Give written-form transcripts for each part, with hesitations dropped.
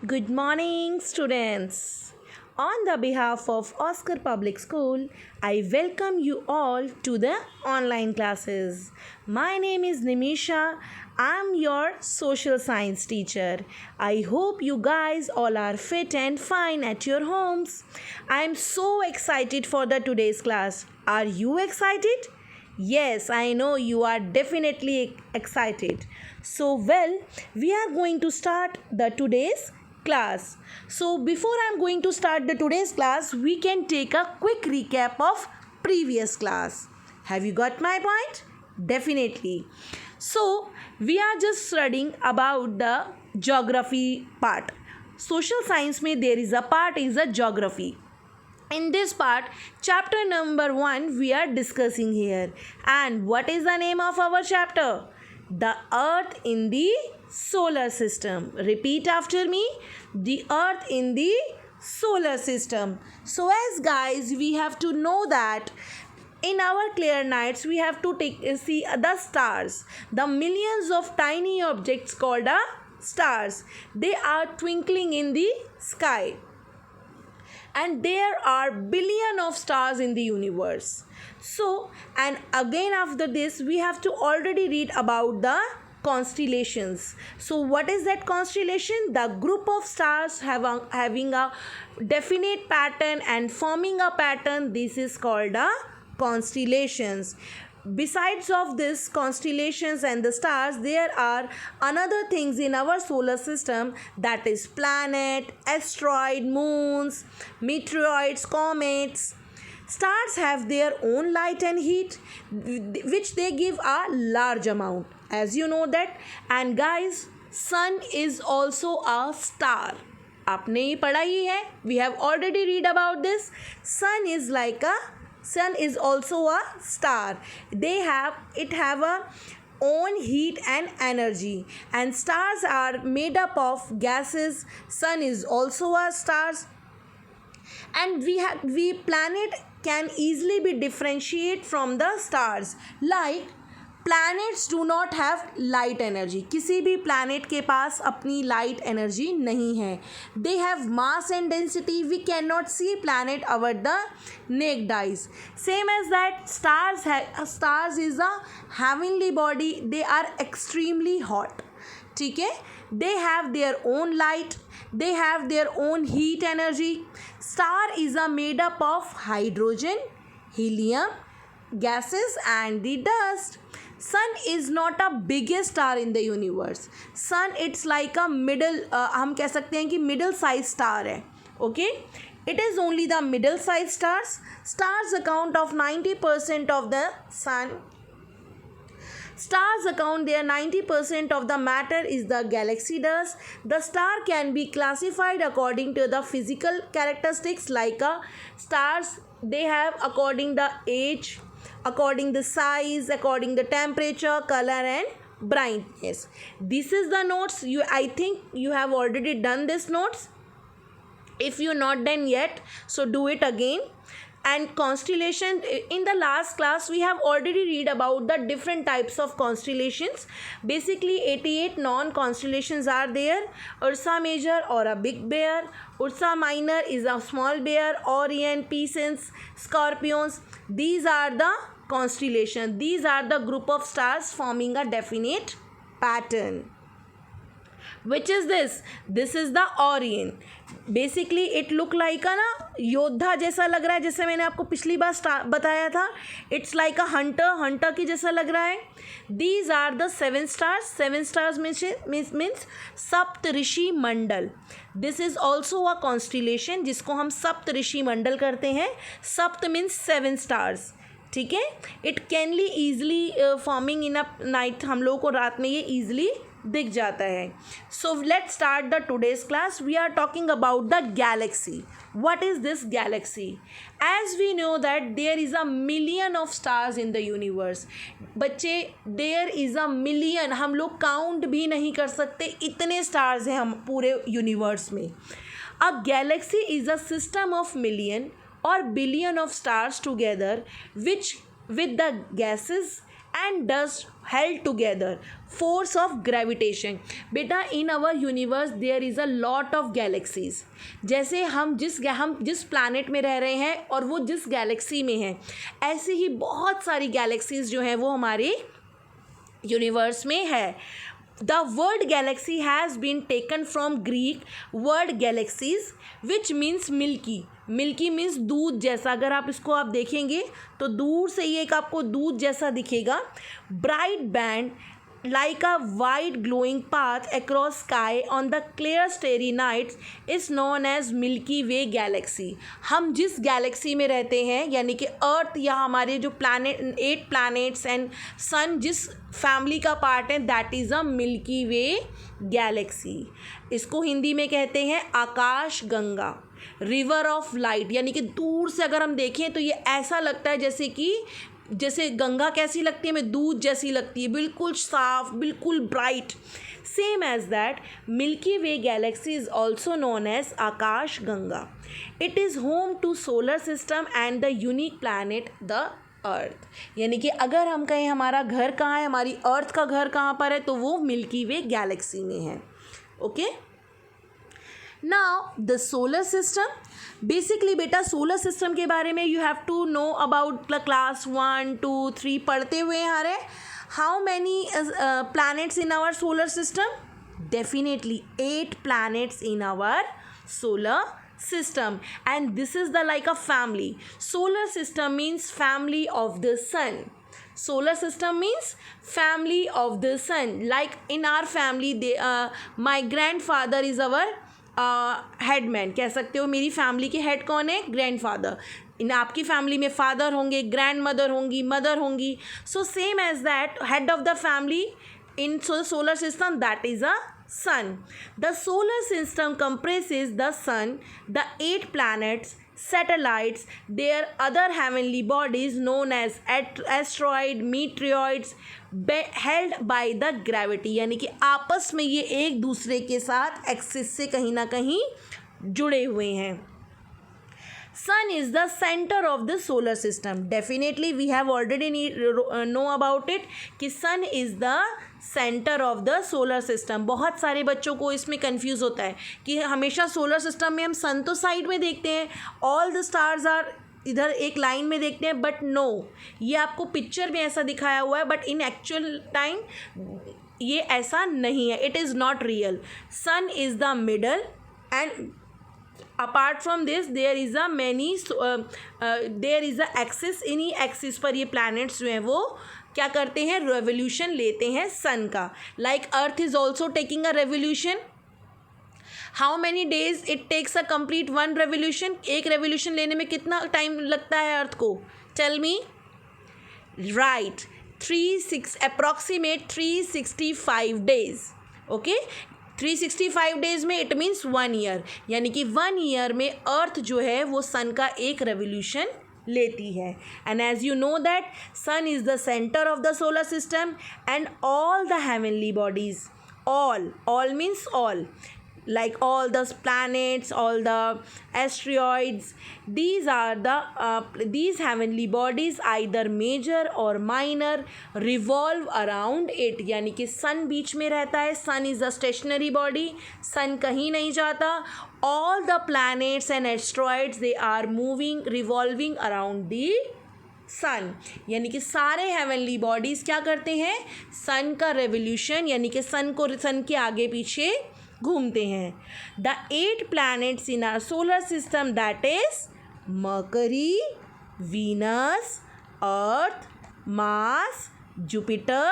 Good morning, students. On the behalf of Oscar Public School, I welcome you all to the online classes. My name is Nimisha. I'm your social science teacher. I hope you guys all are fit and fine at your homes. I'm so excited for the today's class. Are you excited? Yes, I know you are definitely excited. We are going to start the today's class. So, before I'm going to start the today's class, we can take a quick recap of previous class. Have you got my point? Definitely. So, we are just studying about the geography part. Social science में there is a part is a geography. In this part, chapter number 1 we are discussing here. And what is the name of our chapter? The Earth in the solar system. Repeat after me. The Earth in the solar system. So as guys, we have to know that in our clear nights we have to see the stars, the millions of tiny objects called stars. They are twinkling in the sky, and there are billion of stars in the universe. So, and again after this we have to already read about the constellations. So what is that constellation? The group of stars having a definite pattern and forming a pattern. This is called a constellations. Besides of this constellations and the stars, there are another things in our solar system, that is planet, asteroid, moons, meteoroids, comets. Stars have their own light and heat, which they give a large amount, as you know that. And guys, sun is also a star. आपने ये पढ़ा ही है. We have already read about this. Sun is also a star. It have a own heat and energy, and stars are made up of gases. Sun is also a stars, and we planet can easily be differentiate from the stars. Like planets do not have light energy. किसी भी planet के पास अपनी light energy नहीं है. They have mass and density. We cannot see planet over the naked eyes. Same as that, stars is a heavenly body. They are extremely hot. ठीक है. They have their own light. They have their own heat energy. Star is a made up of hydrogen, helium, gases and the dust. Sun is not a biggest star in the universe. Sun it's like a middle, हम कह सकते हैं कि middle size star है. Okay, it is only the middle size stars. Stars account of 90% of the sun. Stars account their 90% of the matter is the galaxy dust. The star can be classified according to the physical characteristics like stars. They have according the age, according the size, according the temperature, color and brightness. This is the notes. I think you have already done this notes. If you not done yet, so do it again. And constellation, in the last class we have already read about the different types of constellations. Basically 88 non constellations are there. Ursa Major or a big bear, Ursa Minor is a small bear, Orion, Pisces, Scorpions. These are the constellation. These are the group of stars forming a definite pattern. Which is this? This is the Orion. Basically it look like ना योद्धा जैसा लग रहा है, जैसे मैंने आपको पिछली बार बताया था. इट्स लाइक अ हंटर की जैसा लग रहा है. These are the 7 stars. 7 stars means Saptarishi मंडल. This is also a constellation जिसको हम सप्त ऋषि मंडल करते हैं. सप्त मीन्स 7 स्टार्स. ठीक है. It can easily forming in a night. हम लोगों को रात में ये ईजिली दिख जाता है. So let's start the today's class. We are talking about the galaxy. what is this galaxy? As we know that there is a million of stars in the universe. बच्चे, there is a million. हम लोग count भी नहीं कर सकते, इतने stars हैं हम पूरे यूनिवर्स में. A galaxy is a system of million or billion of stars together, which with the gases and dust held together. Force of gravitation. बेटा in our universe there is a lot of galaxies. जैसे हम जिस planet में रह रहे हैं और वो जिस galaxy में है, ऐसे ही बहुत सारी galaxies जो हैं वो हमारे universe में है. The word galaxy has been taken from Greek word galaxies which means milky. Milky means दूध जैसा. अगर आप इसको आप देखेंगे तो दूर से ये एक आपको दूध जैसा दिखेगा. Bright band like a white glowing path across sky on the clear starry nights is known as Milky Way galaxy. हम जिस गैलेक्सी में रहते हैं यानी कि अर्थ या हमारे जो प्लैनेट 8 प्लैनेट्स एंड सन जिस फैमिली का पार्ट है that is a milky way Galaxy. इसको हिंदी में कहते हैं आकाश गंगा, रिवर ऑफ लाइट. यानी कि दूर से अगर हम देखें तो ये ऐसा लगता है जैसे गंगा कैसी लगती है, हमें दूध जैसी लगती है, बिल्कुल साफ, बिल्कुल bright. Same as that milky way galaxy is also known as Aakash Ganga. It is home to solar system and the unique planet the Earth. यानी कि अगर हम कहें हमारा घर कहाँ है, हमारी अर्थ का घर कहाँ पर है, तो वो मिल्की वे गैलेक्सी में है. Okay. Now the solar system. Basically बेटा सोलर सिस्टम के बारे में you have to know about the class 1, 2, 3 पढ़ते हुए आ रहे. How many planets in our solar system? Definitely 8 planets in our solar system, and this is the like a family. Solar system means family of the sun. Solar system means family of the sun. Like in our family my grandfather is our headman. कह सकते हो मेरी family के head कौन है? Grandfather. इन आपकी family में father होंगे, ग्रैंड मदर होंगी, मदर होंगी. So same as that head of the family in solar system that is a sun. The solar system comprises the sun, the 8 planets, satellites, their other heavenly bodies known as asteroid, meteoroids, held by the gravity. यानी कि आपस में ये एक दूसरे के साथ axis से कहीं ना कहीं जुड़े हुए हैं. Sun is the center of the solar system. Definitely we have already know about it कि sun is the center of the solar system. बहुत सारे बच्चों को इसमें कंफ्यूज होता है कि हमेशा सोलर सिस्टम में हम सन तो साइड में देखते हैं, ऑल द स्टार्स आर इधर एक लाइन में देखते हैं, बट नो, ये आपको पिक्चर में ऐसा दिखाया हुआ है, बट इन एक्चुअल टाइम ये ऐसा नहीं है. It is not real. Sun is the middle and apart from this there is a many there is a axis. इन्हीं एक्सिस पर ये प्लैनेट्स जो हैं वो क्या करते हैं? रेवोल्यूशन लेते हैं सन का. Like Earth is also taking a revolution. How many days it takes a complete one revolution? एक रेवोल्यूशन लेने में कितना टाइम लगता है अर्थ को? Tell me. Right, approximate 365 days. Okay, 365 days में इट मीन्स 1 ईयर. यानी कि 1 ईयर में अर्थ जो है वो सन का एक रेवोल्यूशन लेती है. And as you know that sun is the centre of the solar system and all the heavenly bodies, all means all, like all the planets, all the asteroids, these are the these heavenly bodies either major or minor revolve around it. यानी कि सन बीच में रहता है. सन is a stationary body, सन कहीं नहीं जाता. all the planets and asteroids they are moving, revolving around the सन. यानी कि सारे हेवनली बॉडीज़ क्या करते हैं? सन का रेवोल्यूशन यानी कि सन के आगे पीछे घूमते हैं. The 8 planets in our solar system that is Mercury, Venus, Earth, Mars, Jupiter,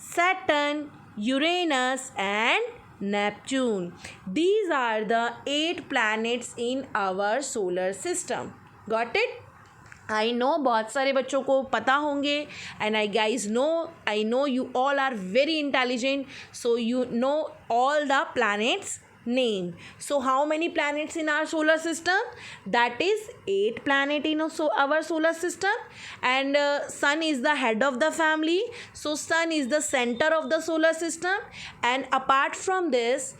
Saturn, Uranus and Neptune. These are the 8 planets in our solar system. Got it? I know बहुत सारे बच्चों को पता होंगे and I know you all are very intelligent, so you know all the planets name. So how many planets in our solar system? That is 8 planet in our solar system, and sun is the head of the family, so sun is the center of the solar system. And apart from this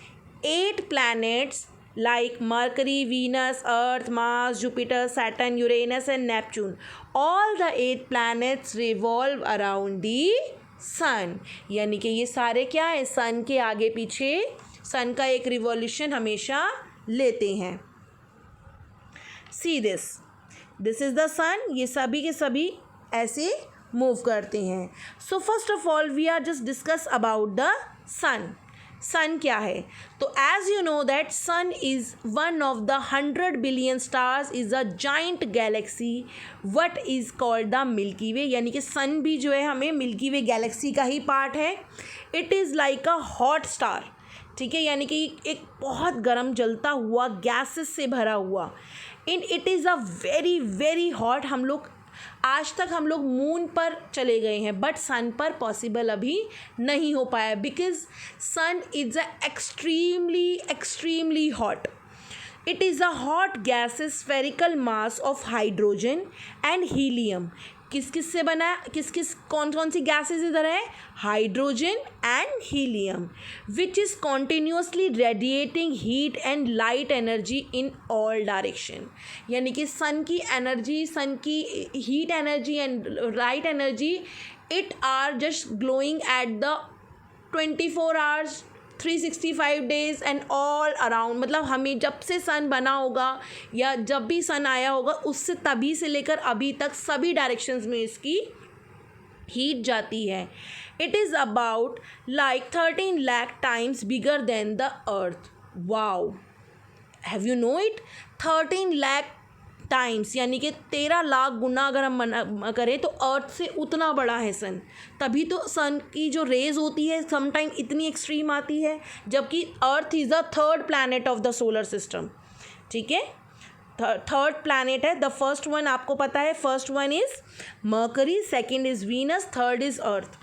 8 planets like Mercury, Venus, Earth, Mars, Jupiter, Saturn, Uranus and Neptune. All the 8 planets revolve around the sun. यानी कि ये सारे क्या हैं, सन के आगे पीछे सन का एक रिवॉल्यूशन हमेशा लेते हैं. See this. This is the sun. ये सभी के सभी ऐसे मूव करते हैं. So first of all we are just discuss about the sun. सन क्या है? तो as you know that sun is one of the 100 billion stars, is a giant galaxy what is called the milky way. यानी कि सन भी जो है हमें milky way Galaxy का ही पार्ट है. It is like a hot star. ठीक है, यानी कि एक बहुत गर्म जलता हुआ गैसेस से भरा हुआ. It is a very very hot. आज तक हम लोग मून पर चले गए हैं बट सन पर पॉसिबल अभी नहीं हो पाया because sun is a extremely hot. It is a hot gas spherical mass of hydrogen and helium. किस से बना है, कौन सी गैसेस इधर है? Hydrogen and helium, which is continuously radiating heat and light energy in all direction. यानी कि सन की एनर्जी, सन की heat energy and light energy, it are just glowing at the 24 hours 365 days and all around. मतलब हमें जब से सन बना होगा या जब भी सन आया होगा उससे तभी से लेकर अभी तक सभी डायरेक्शंस में इसकी हीट जाती है. It is about like 13 lakh times bigger than the earth. Wow, have you know it? 13 lakh times यानी कि 13 लाख गुना अगर हम करें तो अर्थ से उतना बड़ा है सन. तभी तो सन की जो रेज होती है समटाइम इतनी एक्सट्रीम आती है, जबकि earth is the 3rd planet of the solar system. ठीक है, 3rd प्लैनेट है. द फर्स्ट वन आपको पता है, first one is mercury, second is Venus, third is earth.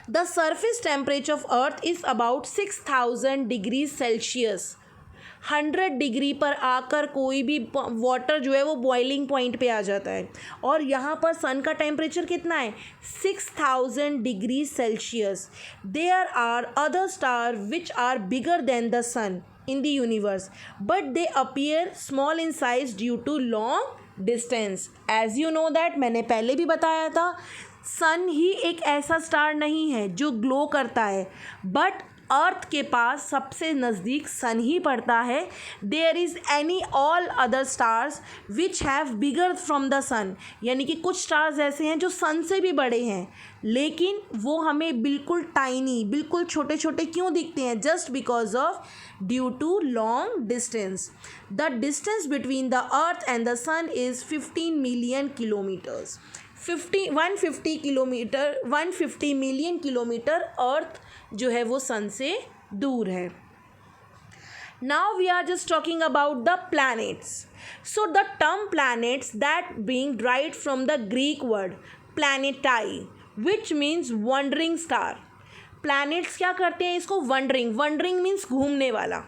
The surface temperature of earth is about 6000 degree Celsius. 100 degree पर आकर कोई भी वाटर जो है वो बॉइलिंग पॉइंट पे आ जाता है. और यहाँ पर सन का टेम्परेचर कितना है? 6000 degree Celsius. There are other star which are bigger than the sun in the universe but they appear small in size due to long distance. As you know that, मैंने पहले भी बताया था, सन ही एक ऐसा स्टार नहीं है जो ग्लो करता है बट अर्थ के पास सबसे नज़दीक सन ही पड़ता है. There is any all other stars which have bigger from the sun. यानी कि कुछ स्टार्स ऐसे हैं जो सन से भी बड़े हैं लेकिन वो हमें बिल्कुल टाइनी, बिल्कुल छोटे छोटे क्यों दिखते हैं? Just because of due to long distance. The distance between the earth and the sun is 15 million kilometres. 150 million kilometre earth जो है वो सन से दूर है. Now we are just talking about the planets. So the term planets that being derived from the Greek word planetai which means wandering star. Planets क्या करते हैं? इसको वंडरिंग मीन्स घूमने वाला.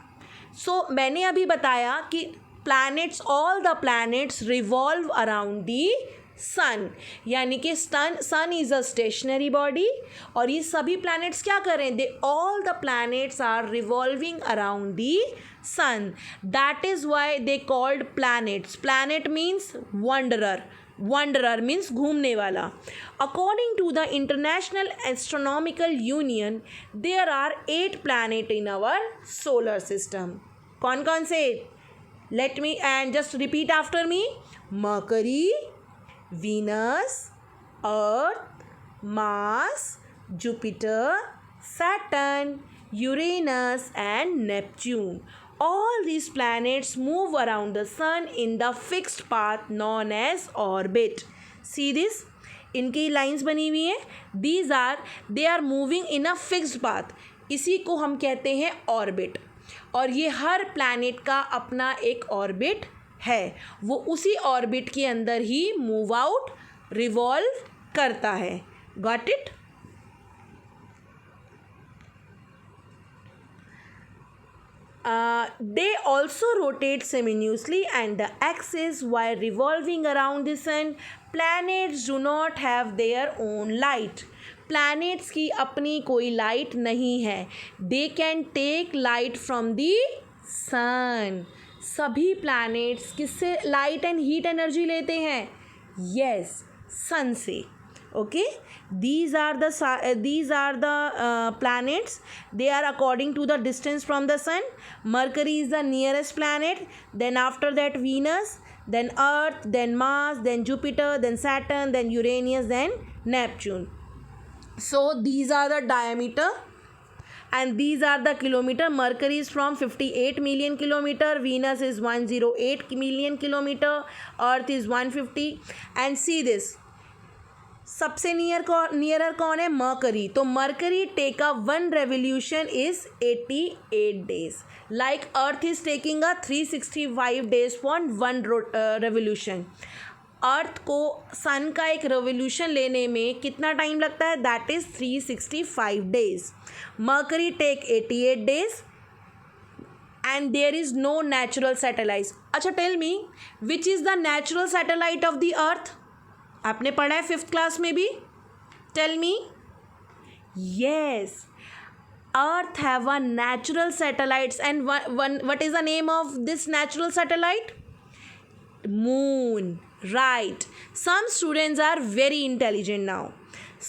सो मैंने अभी बताया कि planets, all the planets revolve around the sun. यानी कि sun is a stationary body और ये सभी प्लैनेट्स क्या कर रहे हैं? They all the planets are revolving around the sun. That is why they called planets. Planet means wanderer means घूमने वाला. According to the International Astronomical Union there are 8 planet in our solar system. कौन कौन से? Let me and just repeat after me. Mercury, Venus, Earth, Mars, Jupiter, Saturn, Uranus and Neptune. All these planets move around the sun in the fixed path known as orbit. See this? इनकी lines बनी हुई हैं. they are moving in a fixed path. इसी को हम कहते हैं orbit. और ये हर प्लैनेट का अपना एक ऑर्बिट है. वो उसी ऑर्बिट के अंदर ही मूव आउट, रिवॉल्व करता है. Got it? They also rotate simultaneously and the axis while revolving around the sun. Planets do not have their own light. Planets की अपनी कोई लाइट नहीं है. They can take light from the सन. सभी planets किससे light and heat energy लेते हैं? Yes, सन से. Okay, these are the planets. They are according to the distance from the sun. Mercury is the nearest planet, then after that Venus, then Earth, then Mars, then Jupiter, then Saturn, then Uranus, then Neptune. So these are the diameter and these are the kilometer. Mercury is from 58 million kilometer, Venus is 108 million kilometer, Earth is 150. And see this, सबसे nearer कौन है? Mercury. तो Mercury take a one revolution is 88 days. Like earth is taking a 365 days for one revolution. Earth को sun का एक revolution लेने में कितना टाइम लगता है? That is 365 days. Mercury take 88 days and there is no natural satellites. अच्छा, tell me which is the natural satellite of the Earth? आपने पढ़ा है 5th क्लास में भी. Tell me. Yes, Earth have a natural satellites and what is the name of this natural satellite? Moon. Right. Some students are very intelligent now.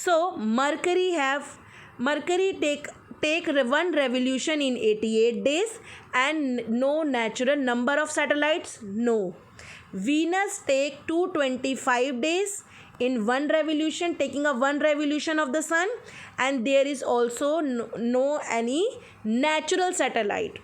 So Mercury take one revolution in 88 days and no natural number of satellites? No. Venus take 225 days in one revolution, taking a one revolution of the sun, and there is also no any natural satellite.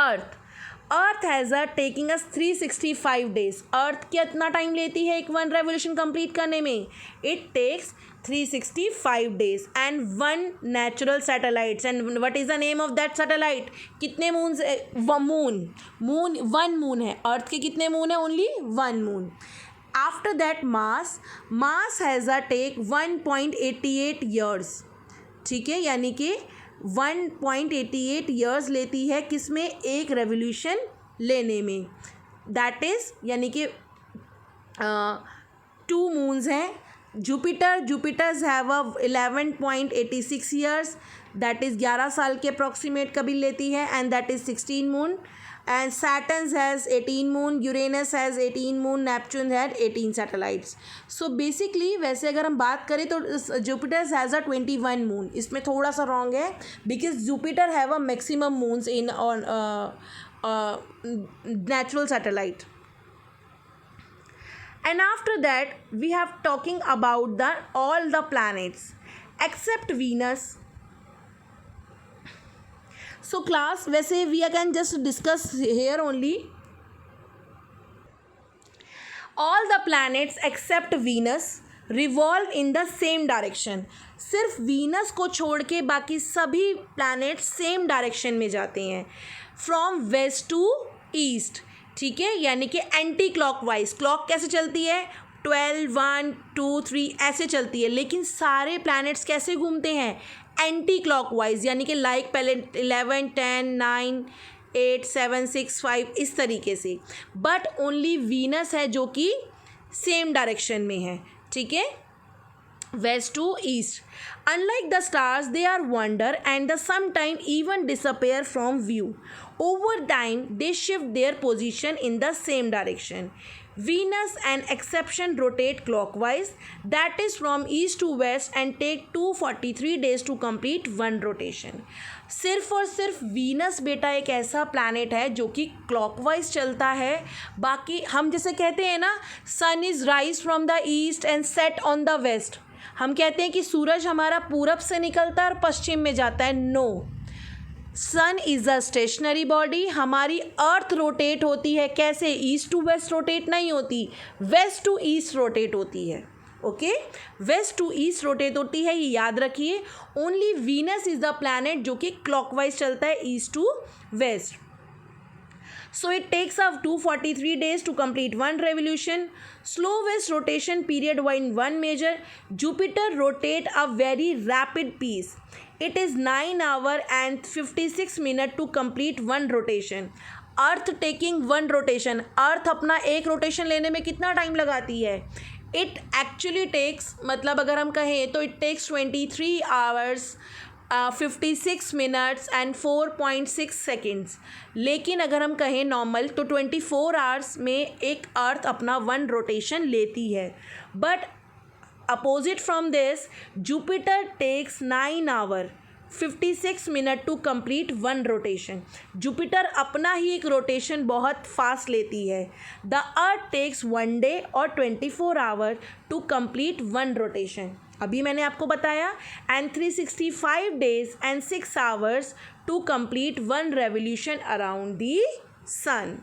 Earth has a taking us 365 days. Earth कितना time लेती है एक one revolution complete करने में? It takes 365 days and one natural satellites. And what is the name of that satellite? कितने moon? One moon है. Earth के कितने मून है? Only one moon. After that Mars has a take 1.88 years. ठीक है, यानी कि 1.88 years लेती है किसमें? एक रेवोल्यूशन लेने में. दैट इज़ यानी कि 2 मून्स हैं. Jupiter's have a 11.86 years, that is 11 साल के अप्रॉक्सीमेट कभी लेती है, and that is 16 moon. And Saturn has 18 moon, Uranus has 18 moon, Neptune had 18 satellites. So basically वैसे अगर हम बात करें तो जुपिटर्स हैज़ अ 21 मून. इसमें थोड़ा सा रॉन्ग है because Jupiter have a maximum moons in natural satellite. And after that we have talking about all the planets except Venus. So class, वैसे we can just discuss here only. All the planets except Venus revolve in the same direction. सिर्फ Venus को छोड़ के बाकी सभी planets same direction में जाते हैं, फ्रॉम वेस्ट टू ईस्ट. ठीक है, यानी कि एंटी क्लॉकवाइज. क्लॉक कैसे चलती है? 12, 1, 2, 3 ऐसे चलती है, लेकिन सारे प्लैनेट्स कैसे घूमते हैं? एंटी क्लॉकवाइज, यानी कि लाइक पहले 11, 10, 9, 8, 7, 6, 5 इस तरीके से. बट ओनली वीनस है जो कि सेम डायरेक्शन में है. ठीक है, west to east. Unlike the stars, they are wander and the sometimes even disappear from view. Over time, they shift their position in the same direction. Venus, an exception, rotate clockwise, that is from east to west, and take 243 days to complete one rotation. सिर्फ और सिर्फ Venus बेटा एक ऐसा planet है जो कि clockwise चलता है. बाकी हम जैसे कहते हैं ना, sun is rise from the east and set on the west. हम कहते हैं कि सूरज हमारा पूरब से निकलता है और पश्चिम में जाता है. No, sun is a stationary body. हमारी अर्थ रोटेट होती है कैसे? ईस्ट टू वेस्ट रोटेट नहीं होती, वेस्ट टू ईस्ट रोटेट होती है. Okay, west to east rotate होती है, ये याद रखिए. Only Venus is the planet जो कि क्लॉकवाइज चलता है, east to west. So it takes up 243 days to complete one revolution. Slowest rotation period in one measure. Jupiter rotate a very rapid pace. It is 9 hours and 56 minutes to complete one rotation. Earth taking one rotation. Earth अपना एक rotation लेने में कितना time लगाती है? It actually takes, मतलब अगर हम कहें तो it takes 23 hours 56 minutes and 4.6 seconds. लेकिन अगर हम कहें नॉर्मल तो 24 आवर्स में एक अर्थ अपना 1 रोटेशन लेती है। But opposite from this Jupiter takes 9 hour 56 minute to complete 1 rotation. Jupiter अपना ही एक रोटेशन बहुत फास्ट लेती है। द अर्थ टेक्स 1 डे और 24 आवर टू कंप्लीट 1 रोटेशन। अभी मैंने आपको बताया and 365 days and 6 hours to complete 1 revolution around the sun.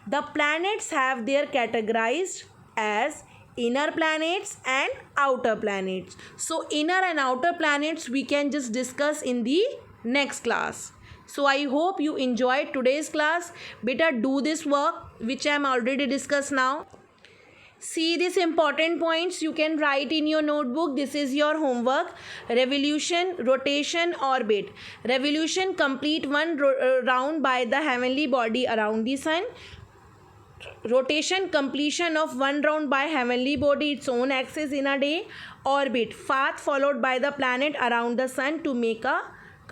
The planets have their categorized as inner planets and outer planets. So inner and outer planets we can just discuss in the next class. So I hope you enjoyed today's class. Beta, do this work which I am already discussed now. See these important points you can write in your notebook. This is your homework. Revolution, rotation, orbit. Revolution, complete one round by the heavenly body around the sun. Rotation, completion of 1 round by heavenly body its own axis in a day. Orbit, path followed by the planet around the sun to make a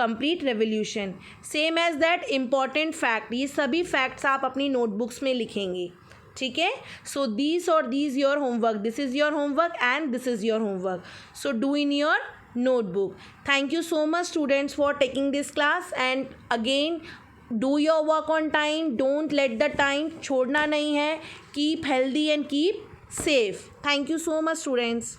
complete revolution. Same as that important fact. ये सभी facts आप अपनी notebooks में लिखेंगे, ठीक है। So these or these your homework. This is your homework and this is your homework. So do in your notebook. Thank you so much students for taking this class and again do your work on time. Don't let the time छोड़ना नहीं है. Keep healthy and keep safe. Thank you so much students.